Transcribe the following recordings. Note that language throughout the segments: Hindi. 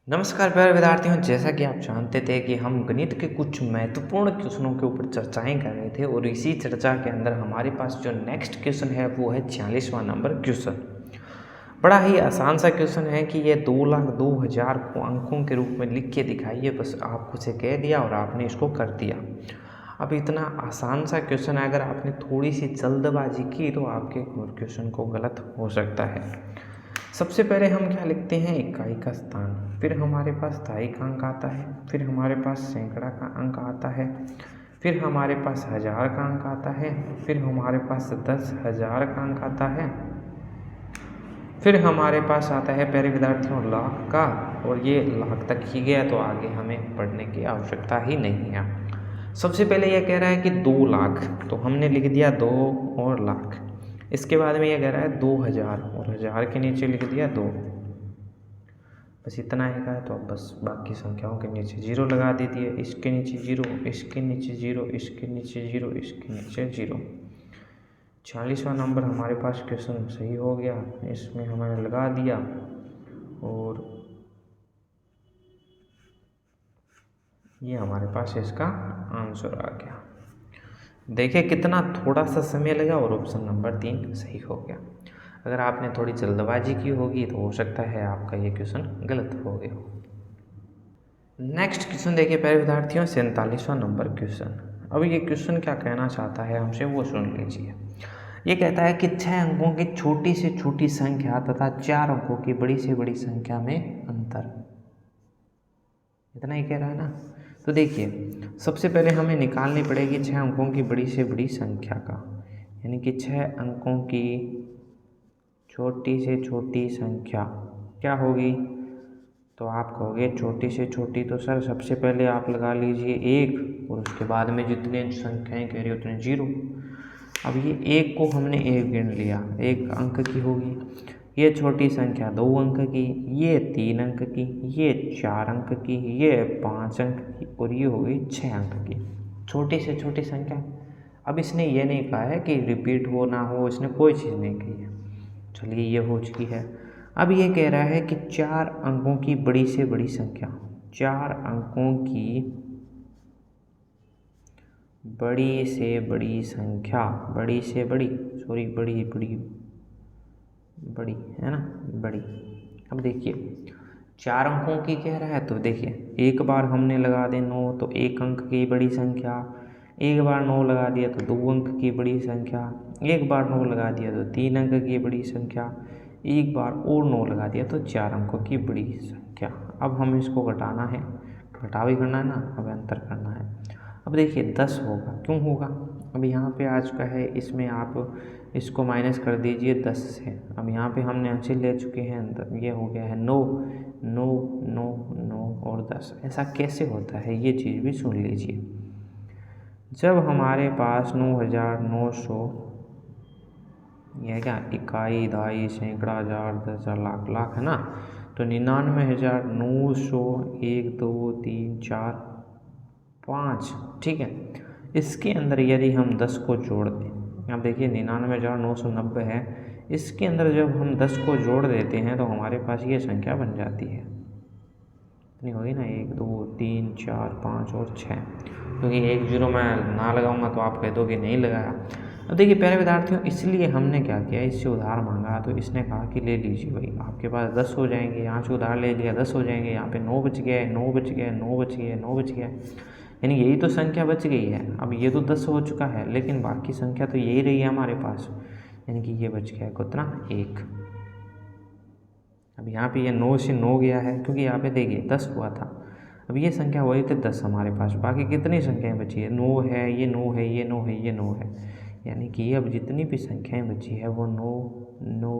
नमस्कार प्यारे विद्यार्थियों, जैसा कि आप जानते थे कि हम गणित के कुछ महत्वपूर्ण क्वेश्चनों के ऊपर चर्चाएं कर रहे थे और इसी चर्चा के अंदर हमारे पास जो नेक्स्ट क्वेश्चन है वो है 46वां नंबर क्वेश्चन। बड़ा ही आसान सा क्वेश्चन है कि ये 2,02,000 को अंकों के रूप में लिख के दिखाइए। बस आपको से कह दिया और आपने इसको कर दिया। अब इतना आसान सा क्वेश्चन है, अगर आपने थोड़ी सी जल्दबाजी की तो आपके क्वेश्चन को गलत हो सकता है। सबसे पहले हम क्या लिखते हैं, इकाई का स्थान, फिर हमारे पास दहाई का अंक आता है, फिर हमारे पास सैकड़ा का अंक आता है, फिर हमारे पास हजार का अंक आता है, फिर हमारे पास 10,000 का अंक आता है, फिर हमारे पास आता है प्यारे विद्यार्थियों लाख का, और ये लाख तक ही गया तो आगे हमें पढ़ने की आवश्यकता ही नहीं है। सबसे पहले ये कह रहा है कि 2 लाख, तो हमने लिख दिया 2 और लाख। इसके बाद में ये कह रहा है 2,000 और हजार के नीचे लिख दिया 2। बस इतना ही का है, तो अब बस बाकी संख्याओं के नीचे जीरो लगा दीजिए। इसके नीचे जीरो, इसके नीचे जीरो, इसके नीचे जीरो, इसके नीचे जीरो। 46वां नंबर हमारे पास क्वेश्चन सही हो गया, इसमें हमने लगा दिया और ये हमारे पास इसका आंसर आ गया। देखिए कितना थोड़ा सा समय लगा और ऑप्शन नंबर 3 सही हो गया। अगर आपने थोड़ी जल्दबाजी की होगी तो हो सकता है आपका ये क्वेश्चन गलत हो गया हो। नेक्स्ट क्वेश्चन देखिए प्यारे विद्यार्थियों, 47वां नंबर क्वेश्चन। अब ये क्वेश्चन क्या कहना चाहता है हमसे वो सुन लीजिए। ये कहता है कि 6 अंकों की छोटी से छोटी संख्या तथा 4 अंकों की बड़ी से बड़ी संख्या में अंतर। इतना ही कह रहा है ना। तो देखिए सबसे पहले हमें निकालनी पड़ेगी 6 अंकों की बड़ी से बड़ी संख्या का, यानी कि 6 अंकों की छोटी से छोटी संख्या क्या होगी। तो आप कहोगे छोटी से छोटी, तो सर सबसे पहले आप लगा लीजिए 1 और उसके बाद में जितने संख्याएं कह रही उतने 0। अब ये 1 को हमने 1 गिन लिया, 1 अंक की होगी। ये छोटी संख्या 2 अंक की, ये 3 अंक की, ये 4 अंक की, ये 5 अंक की और ये हो गई 6 अंक की छोटी से छोटी संख्या। अब इसने ये नहीं कहा है कि रिपीट हो ना हो, इसने कोई चीज़ नहीं कही है। चलिए ये हो चुकी है। अब ये कह रहा है कि 4 अंकों की बड़ी से बड़ी संख्या, 4 अंकों की बड़ी से बड़ी संख्या, बड़ी से बड़ी, सॉरी बड़ी बड़ी बड़ी है ना, बड़ी। अब देखिए 4 अंकों की कह रहा है, तो देखिए एक बार हमने लगा दे 9 तो 1 अंक की बड़ी संख्या, एक बार 9 लगा दिया तो 2 अंक की बड़ी संख्या, एक बार 9 लगा दिया तो 3 अंक की बड़ी संख्या, एक बार और 9 लगा दिया तो 4 अंकों की बड़ी संख्या। अब हमें इसको घटाना है, घटाव ही करना है ना, अब अंतर करना है। अब देखिए 10 होगा, क्यों होगा, अब यहाँ पे आ चुका है, इसमें आप इसको माइनस कर दीजिए 10 से। अब यहाँ पे हमने अंश ले चुके हैं, ये हो गया है 9, 9, 9, 9 और 10। ऐसा कैसे होता है ये चीज़ भी सुन लीजिए। जब हमारे पास 9,900, यह क्या इकाई, दहाई, सैकड़ा, हजार, 10,000, लाख, लाख है ना, तो 99,900, 1, 2, 3, 4, 5, ठीक है। इसके अंदर यदि हम 10 को जोड़ दें, अब देखिए 99,990 है, इसके अंदर जब हम 10 को जोड़ देते हैं तो हमारे पास ये संख्या बन जाती है, इतनी होगी ना, 1, 2, 3, 4, 5 और 6। क्योंकि 1 0 मैं ना लगाऊंगा तो आप कह दोगे नहीं लगाया। अब देखिए प्यारे विद्यार्थियों, इसलिए हमने क्या किया, इससे उधार मांगा तो इसने कहा कि ले लीजिए भाई, आपके पास 10 हो जाएंगे, यहाँ से उधार ले लिया 10 हो जाएंगे, यहाँ पे 9 बच गया, 9 बच गया, 9 बच गया, 9 बच गया, यानी यही तो संख्या बच गई है। अब ये तो 10 हो चुका है, लेकिन बाकी संख्या तो यही रही है हमारे पास, यानी कि ये बच गया कितना, 1। अब यहाँ पे ये 9 से 9 गया है, क्योंकि यहाँ पे देखिए 10 हुआ था। अब ये संख्या वही थे 10 हमारे पास, बाकी कितनी संख्याएं बची है, 9 है, ये 9 है, ये 9 है, ये 9 है, यानी कि अब जितनी भी संख्याएं बची है वो 9, 9,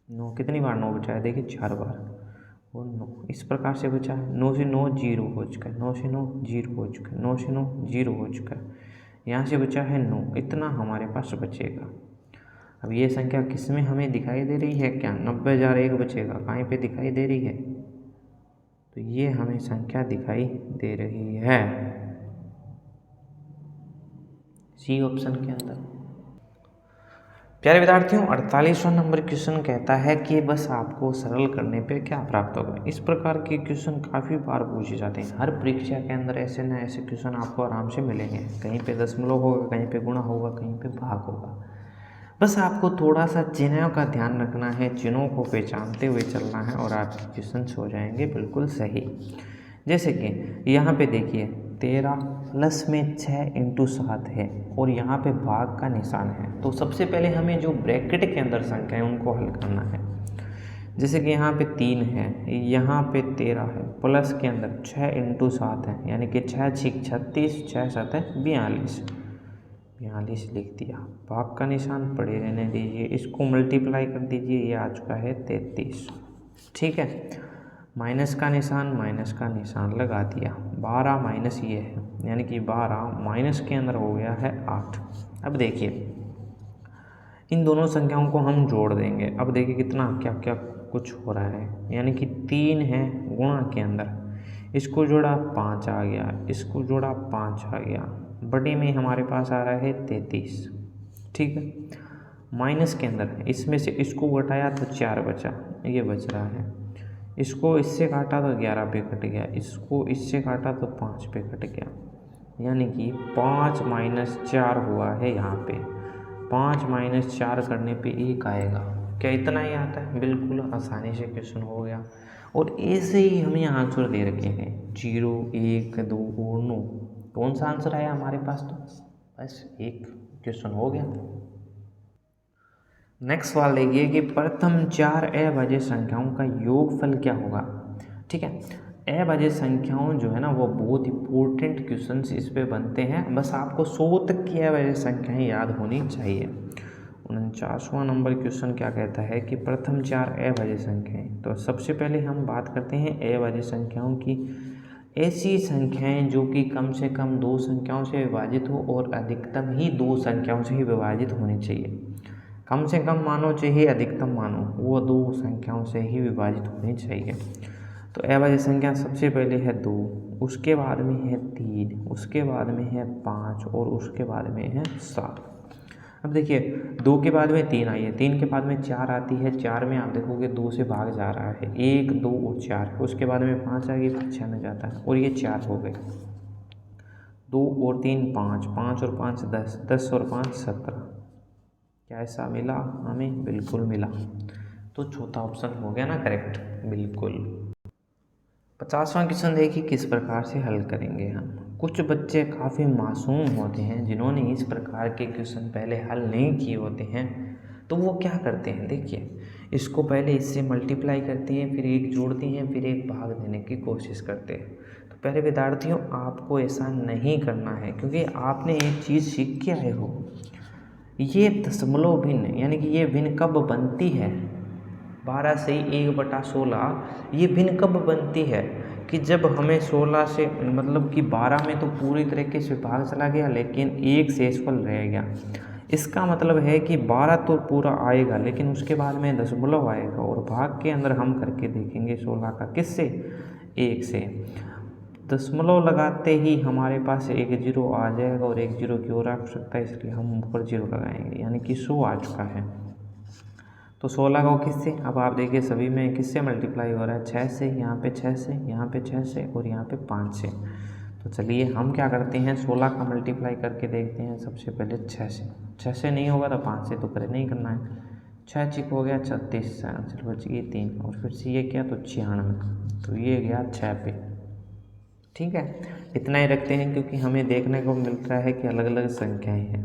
9, कितनी बार 9 बचा है, देखिए 4 बार, और 9 इस प्रकार से बचा है। 9 से 9 जीरो हो चुका है, 9 से 9 जीरो हो चुका है, 9 से 9 जीरो हो चुका है, यहाँ से बचा है 9, इतना हमारे पास बचेगा। अब ये संख्या किस में हमें दिखाई दे रही है, क्या 90,001 बचेगा, कहीं पे दिखाई दे रही है, तो ये हमें संख्या दिखाई दे रही है सी ऑप्शन के अंदर। प्यारे विद्यार्थियों, 48वां नंबर क्वेश्चन कहता है कि बस आपको सरल करने पे क्या प्राप्त होगा। इस प्रकार के क्वेश्चन काफ़ी बार पूछे जाते हैं। हर परीक्षा के अंदर ऐसे न ऐसे क्वेश्चन आपको आराम से मिलेंगे। कहीं पे दशमलव होगा, कहीं पे गुणा होगा, कहीं पे भाग होगा। बस आपको थोड़ा सा चिन्हों का ध्यान रखना है, चिन्हों को पहचानते हुए चलना है और आपके क्वेश्चन हो जाएंगे बिल्कुल सही। जैसे कि यहाँ पे देखिए 13 प्लस में 6 इंटू 7 है और यहाँ पे भाग का निशान है। तो सबसे पहले हमें जो ब्रैकेट के अंदर संख्या है उनको हल करना है। जैसे कि यहाँ पे 3 है, यहाँ पे 13 है, प्लस के अंदर 6 इंटू 7 है, यानी कि 6 6 36, 6 7 42, 42 लिख दिया। भाग का निशान पड़े रहने दीजिए, इसको मल्टीप्लाई कर दीजिए, ये आ चुका है 33। ठीक है, माइनस का निशान लगा दिया। 12 माइनस ये है, यानी कि 12 माइनस के अंदर हो गया है 8। अब देखिए इन दोनों संख्याओं को हम जोड़ देंगे। अब देखिए कितना क्या क्या कुछ हो रहा है, यानी कि 3 है गुणा के अंदर, इसको जोड़ा 5 आ गया, इसको जोड़ा 5 आ गया, बड़े में हमारे पास आ रहा है 33। ठीक है, माइनस के अंदर इसमें से इसको घटाया तो 4 बचा, ये बच रहा है। इसको इससे काटा तो 11 पे कट गया, इसको इससे काटा तो 5 पे कट गया, यानी कि 5 माइनस 4 हुआ है यहाँ पे। 5 माइनस 4 करने पे 1 आएगा। क्या इतना ही आता है? बिल्कुल आसानी से क्वेश्चन हो गया। और ऐसे ही हमें आंसर दे रखे हैं 0 1 2 और 9। कौन सा आंसर आया हमारे पास? तो बस एक क्वेश्चन हो गया। नेक्स्ट सवाल देखिए कि प्रथम 4 अभाज्य संख्याओं का योगफल क्या होगा। ठीक है, अभाज्य संख्याओं जो है ना वो बहुत इंपॉर्टेंट क्वेश्चंस इस पे बनते हैं। बस आपको 100 तक की अभाज्य संख्याएं याद होनी चाहिए। 49वां नंबर क्वेश्चन क्या कहता है कि प्रथम 4 अभाज्य संख्याएं। तो सबसे पहले हम बात करते हैं अभाज्य संख्याओं की। ऐसी संख्याएं जो कि कम से कम 2 संख्याओं से विभाजित हो और अधिकतम ही 2 संख्याओं से ही विभाजित होनी चाहिए। कम से कम मानो चाहे अधिकतम मानो, वो 2 संख्याओं से ही विभाजित होनी चाहिए। तो अभाज्य संख्या सबसे पहले है 2, उसके बाद में है 3, उसके बाद में है 5 और उसके बाद में है 7। अब देखिए 2 के बाद में 3 आई है, 3 के बाद में 4 आती है, 4 में आप देखोगे 2 से भाग जा रहा है, 1 2 और 4, उसके बाद में 5 आ गई, फिर 6 में जाता है और ये 4 हो गए। 2 और 3 5, 5 और 5 10, 10 और 5 17। क्या ऐसा मिला हमें? बिल्कुल मिला। तो चौथा ऑप्शन हो गया ना करेक्ट, बिल्कुल। 50वां क्वेश्चन देखिए किस प्रकार से हल करेंगे हम। कुछ बच्चे काफ़ी मासूम होते हैं जिन्होंने इस प्रकार के क्वेश्चन पहले हल नहीं किए होते हैं, तो वो क्या करते हैं देखिए, इसको पहले इससे मल्टीप्लाई करते हैं, फिर एक जोड़ते हैं, फिर एक भाग देने की कोशिश करते हैं। तो पहले विद्यार्थियों आपको ऐसा नहीं करना है, क्योंकि आपने एक चीज़ सीख के आए हो, ये दशमलव भिन्न, यानी कि ये भिन्न कब बनती है? 12 से 1/16 ये भिन्न कब बनती है कि जब हमें 16 से मतलब कि 12 में तो पूरी तरीके से भाग चला गया लेकिन 1 शेषफल रह गया। इसका मतलब है कि 12 तो पूरा आएगा लेकिन उसके बाद में दशमलव आएगा, और भाग के अंदर हम करके देखेंगे 16 का किससे? 1 से। दशमलव लगाते ही हमारे पास एक 0 आ जाएगा और एक 0 क्यों रख सकता है, इसलिए हम ऊपर 0 लगाएंगे, यानी कि 100 आ चुका है। तो 16 को किससे? अब आप देखिए सभी में किससे मल्टीप्लाई हो रहा है? 6 से, यहाँ पे 6 से, यहाँ पे 6 से और यहाँ पे 5 से। तो चलिए हम क्या करते हैं, 16 का मल्टीप्लाई करके देखते हैं। सबसे पहले 6 से, 6 से नहीं होगा तो 5 से तो करे नहीं करना है। 6 चिक हो गया 36, चलो बच गई 3 और फिर से ये किया तो 96, तो ये गया 6 पे। ठीक है, इतना ही रखते हैं क्योंकि हमें देखने को मिलता है कि अलग अलग संख्याएं हैं।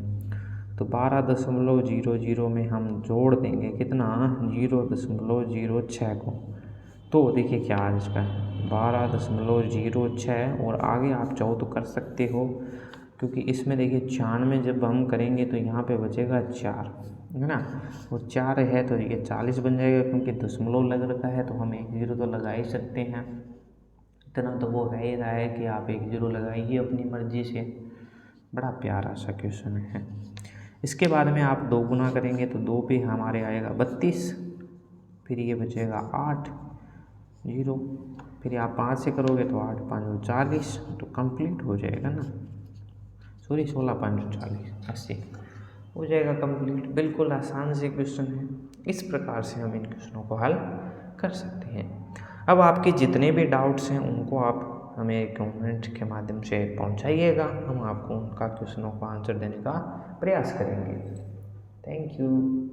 तो 12.00 में हम जोड़ देंगे कितना? 0.06 को। तो देखिए क्या आज का है 12.06, और आगे आप चाहो तो कर सकते हो, क्योंकि इसमें देखिए 96 जब हम करेंगे तो यहाँ पे बचेगा 4, है ना, और 4 है तो ये 40 बन जाएगा, क्योंकि दशमलव लग रखा है तो हम 1 0 तो लगा ही सकते हैं। इतना तो वो रह ही रहा है कि आप 1 0 लगाइए अपनी मर्जी से। बड़ा प्यारा सा क्वेश्चन है। इसके बाद में आप 2 गुना करेंगे तो 2 पे हमारे आएगा 32, फिर ये बचेगा 8 0, फिर आप 5 से करोगे तो 8 5 40, तो कंप्लीट हो जाएगा ना, सॉरी 16 5 40 80। हो जाएगा कंप्लीट। बिल्कुल आसान से क्वेश्चन है, इस प्रकार से हम इन क्वेश्चनों को हल कर सकते हैं। अब आपके जितने भी डाउट्स हैं उनको आप हमें कमेंट के माध्यम से पहुंचाइएगा, हम आपको उनका क्वेश्चनों का आंसर देने का प्रयास करेंगे। Thank you.